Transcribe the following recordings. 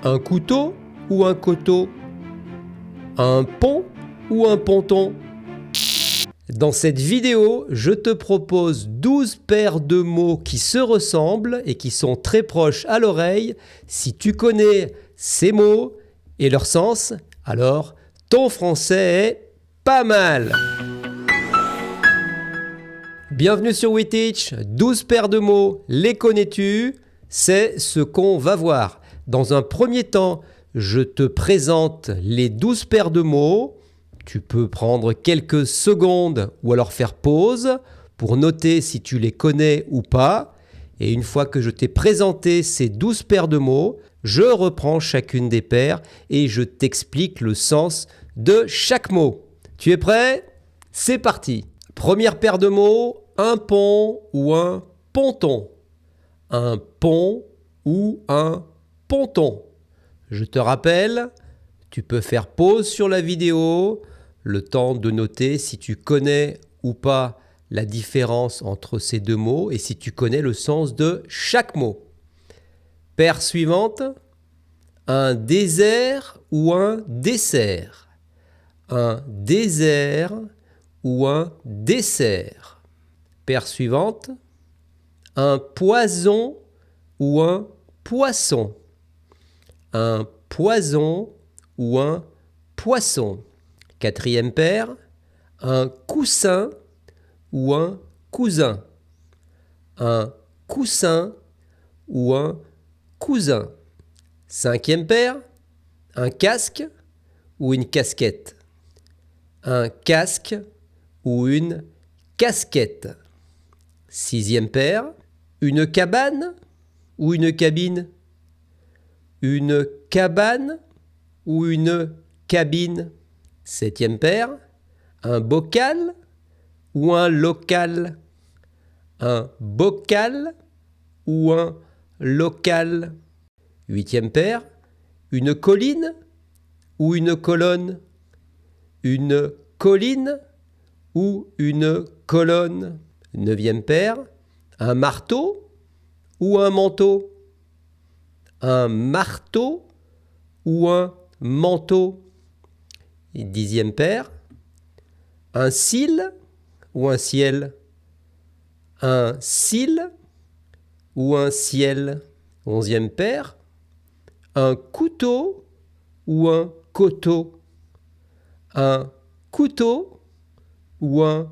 Un couteau ou un coteau? Un pont ou un ponton? Dans cette vidéo, je te propose 12 paires de mots qui se ressemblent et qui sont très proches à l'oreille. Si tu connais ces mots et leur sens, alors ton français est pas mal. Bienvenue sur WeTeach, 12 paires de mots, les connais-tu? C'est ce qu'on va voir. Dans un premier temps, je te présente les 12 paires de mots. Tu peux prendre quelques secondes ou alors faire pause pour noter si tu les connais ou pas. Et une fois que je t'ai présenté ces 12 paires de mots, je reprends chacune des paires et je t'explique le sens de chaque mot. Tu es prêt? C'est parti! Première paire de mots, un pont ou un ponton. Un pont ou un ponton. Je te rappelle, tu peux faire pause sur la vidéo, le temps de noter si tu connais ou pas la différence entre ces deux mots et si tu connais le sens de chaque mot. Paire suivante, un désert ou un dessert. Un désert ou un dessert. Paire suivante, un poison ou un poisson. Un poison ou un poisson. Quatrième paire, un coussin ou un cousin. Un coussin ou un cousin. Cinquième paire, un casque ou une casquette. Un casque ou une casquette. Sixième paire, une cabane ou une cabine. Une cabane ou une cabine. Septième paire, un bocal ou un local. Un bocal ou un local. Huitième paire, une colline ou une colonne. Une colline ou une colonne. Neuvième paire, un marteau ou un manteau. Un marteau ou un manteau. Et dixième paire, un cil ou un ciel. Un cil ou un ciel. Onzième paire, un couteau ou un coteau. Un couteau ou un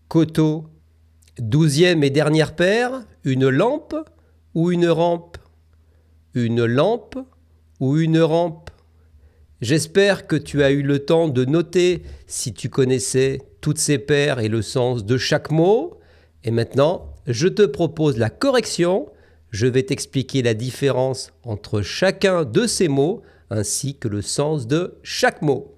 coteau. Douzième et dernière paire, une lampe ou une rampe. Une lampe ou une rampe. J'espère que tu as eu le temps de noter si tu connaissais toutes ces paires et le sens de chaque mot. Et maintenant, je te propose la correction. Je vais t'expliquer la différence entre chacun de ces mots ainsi que le sens de chaque mot.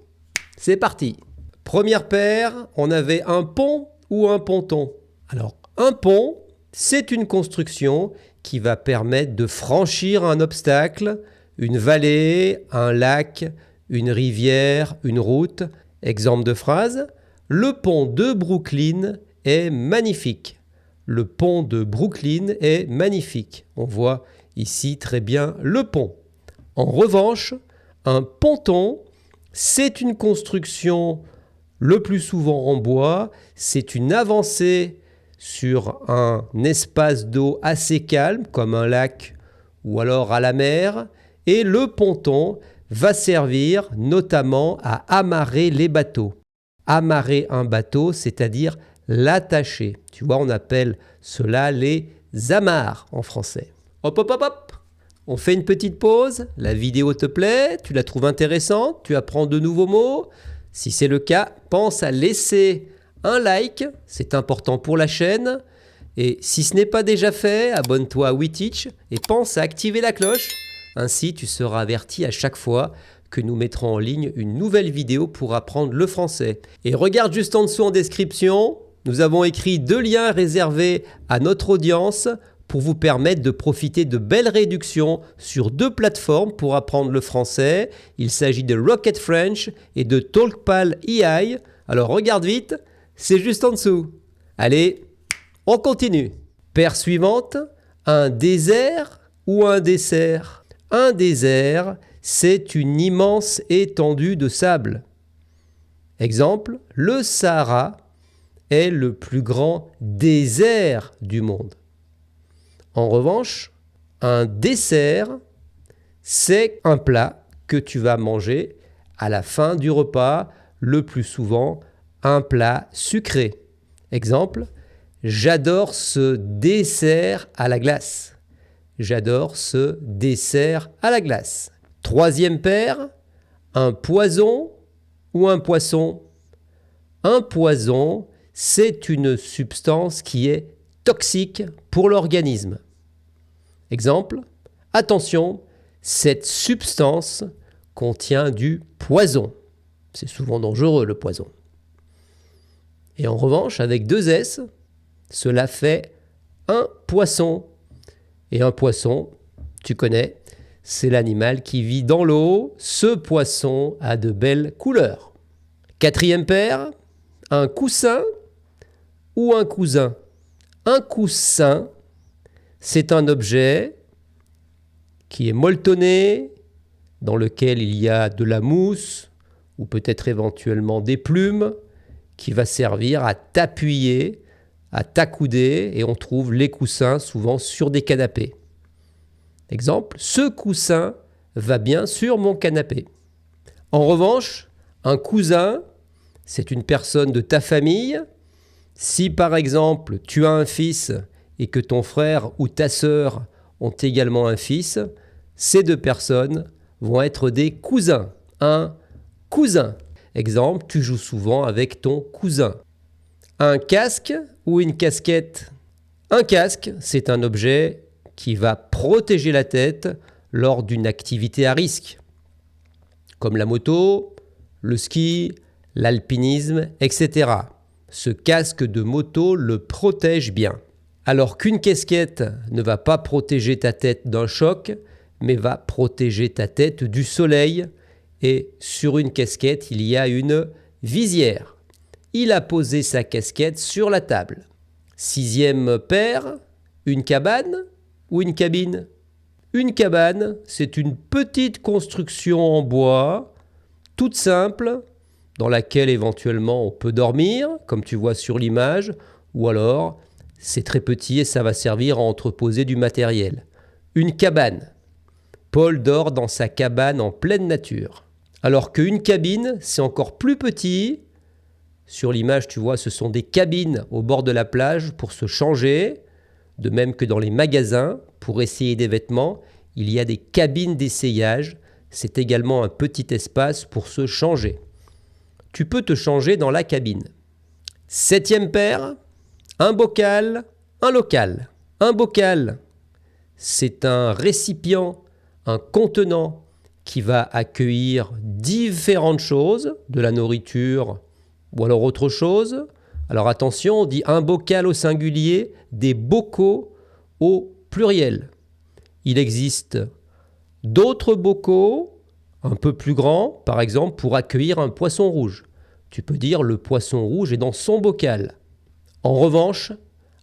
C'est parti! Première paire, on avait un pont ou un ponton. Alors, un pont, c'est une construction qui va permettre de franchir un obstacle, une vallée, un lac, une rivière, une route. Exemple de phrase, le pont de Brooklyn est magnifique. Le pont de Brooklyn est magnifique. On voit ici très bien le pont. En revanche, un ponton, c'est une construction le plus souvent en bois. C'est une avancée sur un espace d'eau assez calme, comme un lac ou alors à la mer. Et le ponton va servir notamment à amarrer les bateaux. Amarrer un bateau, c'est-à-dire l'attacher. Tu vois, on appelle cela les amarres en français. Hop, hop, hop, hop. On fait une petite pause. La vidéo te plaît? Tu la trouves intéressante? Tu apprends de nouveaux mots? Si c'est le cas, pense à laisser un like. C'est important pour la chaîne. Et si ce n'est pas déjà fait, abonne-toi à WeTeach et pense à activer la cloche. Ainsi, tu seras averti à chaque fois que nous mettrons en ligne une nouvelle vidéo pour apprendre le français. Et regarde juste en dessous en description, nous avons écrit 2 liens réservés à notre audience pour vous permettre de profiter de belles réductions sur 2 plateformes pour apprendre le français. Il s'agit de Rocket French et de Talkpal AI. Alors regarde vite, c'est juste en dessous. Allez, on continue. Paire suivante, un désert ou un dessert? Un désert, c'est une immense étendue de sable. Exemple, le Sahara est le plus grand désert du monde. En revanche, un dessert, c'est un plat que tu vas manger à la fin du repas, le plus souvent un plat sucré. Exemple, j'adore ce dessert à la glace. J'adore ce dessert à la glace. Troisième paire, un poison ou un poisson. Un poison, c'est une substance qui est toxique pour l'organisme. Exemple, attention, cette substance contient du poison. C'est souvent dangereux le poison. Et en revanche, avec 2 S, cela fait un poisson. Et un poisson, tu connais, c'est l'animal qui vit dans l'eau. Ce poisson a de belles couleurs. Quatrième paire, un coussin ou un cousin. Un coussin, c'est un objet qui est molletonné, dans lequel il y a de la mousse ou peut-être éventuellement des plumes, qui va servir à t'appuyer, à t'accouder, et on trouve les coussins souvent sur des canapés. Exemple, ce coussin va bien sur mon canapé. En revanche, un cousin, c'est une personne de ta famille. Si par exemple tu as un fils et que ton frère ou ta sœur ont également un fils, ces 2 personnes vont être des cousins. Un cousin. Exemple, tu joues souvent avec ton cousin. Un casque ou une casquette. Un casque, c'est un objet qui va protéger la tête lors d'une activité à risque, comme la moto, le ski, l'alpinisme, etc. Ce casque de moto le protège bien. Alors qu'une casquette ne va pas protéger ta tête d'un choc, mais va protéger ta tête du soleil. Et sur une casquette, il y a une visière. Il a posé sa casquette sur la table. 6e paire, une cabane ou une cabine. Une cabane, c'est une petite construction en bois, toute simple, dans laquelle éventuellement on peut dormir, comme tu vois sur l'image, ou alors c'est très petit et ça va servir à entreposer du matériel. Une cabane. Paul dort dans sa cabane en pleine nature. Alors qu'une cabine, c'est encore plus petit. Sur l'image, tu vois, ce sont des cabines au bord de la plage pour se changer. De même que dans les magasins, pour essayer des vêtements, il y a des cabines d'essayage. C'est également un petit espace pour se changer. Tu peux te changer dans la cabine. 7e paire, un bocal, un local. Un bocal, c'est un récipient, un contenant qui va accueillir différentes choses, de la nourriture ou alors autre chose. Alors attention, on dit un bocal au singulier, des bocaux au pluriel. Il existe d'autres bocaux un peu plus grands, par exemple pour accueillir un poisson rouge. Tu peux dire le poisson rouge est dans son bocal. En revanche,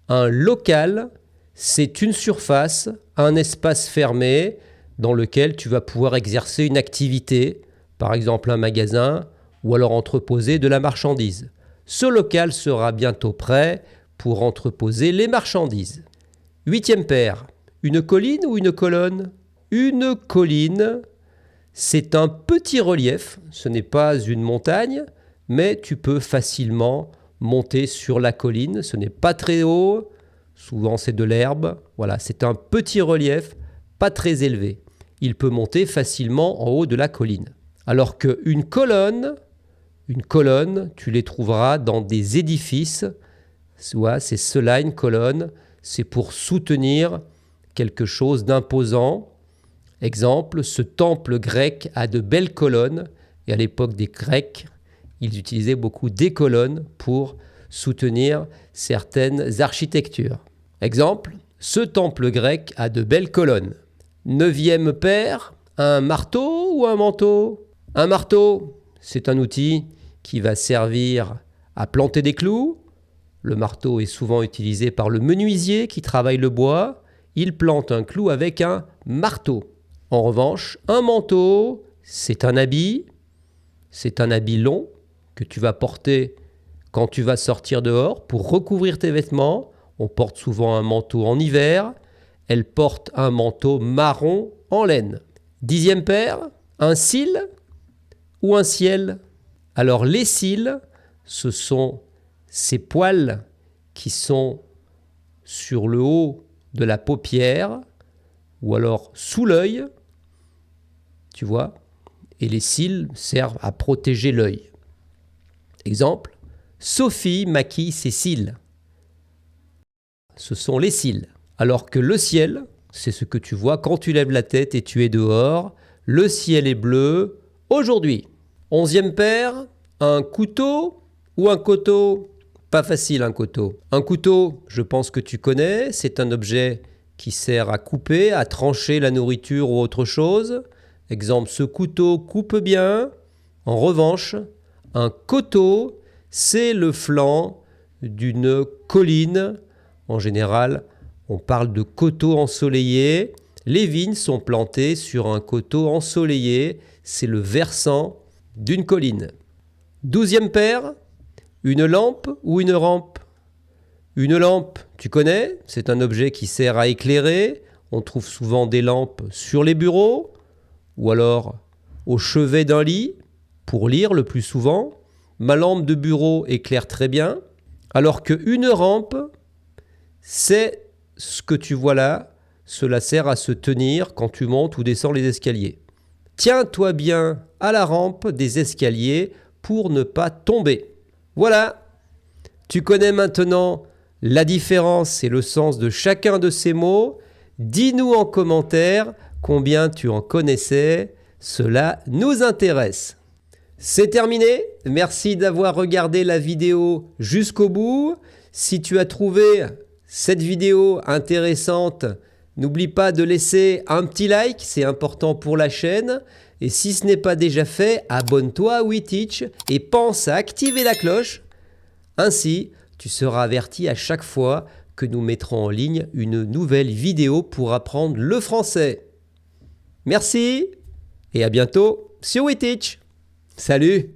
un local, c'est une surface, un espace fermé dans lequel tu vas pouvoir exercer une activité, par exemple un magasin, ou alors entreposer de la marchandise. Ce local sera bientôt prêt pour entreposer les marchandises. 8e paire, une colline ou une colonne ? Une colline, c'est un petit relief, ce n'est pas une montagne, mais tu peux facilement monter sur la colline, ce n'est pas très haut, souvent c'est de l'herbe, voilà, c'est un petit relief, pas très élevé. Il peut monter facilement en haut de la colline. Alors qu'une colonne, tu les trouveras dans des édifices. Soit c'est cela une colonne, c'est pour soutenir quelque chose d'imposant. Exemple, ce temple grec a de belles colonnes. Et à l'époque des Grecs, ils utilisaient beaucoup des colonnes pour soutenir certaines architectures. Exemple, ce temple grec a de belles colonnes. 9e paire, un marteau ou un manteau ? Un marteau, c'est un outil qui va servir à planter des clous. Le marteau est souvent utilisé par le menuisier qui travaille le bois. Il plante un clou avec un marteau. En revanche, un manteau, c'est un habit long que tu vas porter quand tu vas sortir dehors pour recouvrir tes vêtements. On porte souvent un manteau en hiver. Elle porte un manteau marron en laine. 10e paire, un cil ou un ciel? Alors les cils, ce sont ces poils qui sont sur le haut de la paupière ou alors sous l'œil, tu vois, et les cils servent à protéger l'œil. Exemple, Sophie maquille ses cils. Ce sont les cils. Alors que le ciel, c'est ce que tu vois quand tu lèves la tête et tu es dehors. Le ciel est bleu aujourd'hui. 11e paire, un couteau ou un couteau? Pas facile un couteau. Un couteau, je pense que tu connais, c'est un objet qui sert à couper, à trancher la nourriture ou autre chose. Exemple, ce couteau coupe bien. En revanche, un coteau, c'est le flanc d'une colline. En général, on parle de coteau ensoleillé. Les vignes sont plantées sur un coteau ensoleillé. C'est le versant d'une colline. 12e paire, une lampe ou une rampe? Une lampe, tu connais, c'est un objet qui sert à éclairer. On trouve souvent des lampes sur les bureaux ou alors au chevet d'un lit pour lire le plus souvent. Ma lampe de bureau éclaire très bien. Alors qu'une rampe, c'est ce que tu vois là. Cela sert à se tenir quand tu montes ou descends les escaliers. Tiens-toi bien à la rampe des escaliers pour ne pas tomber. Voilà, tu connais maintenant la différence et le sens de chacun de ces mots. Dis-nous en commentaire combien tu en connaissais, cela nous intéresse. C'est terminé, merci d'avoir regardé la vidéo jusqu'au bout. Si tu as trouvé cette vidéo intéressante, n'oublie pas de laisser un petit like, c'est important pour la chaîne. Et si ce n'est pas déjà fait, abonne-toi à WeTeach et pense à activer la cloche. Ainsi, tu seras averti à chaque fois que nous mettrons en ligne une nouvelle vidéo pour apprendre le français. Merci et à bientôt sur WeTeach. Salut!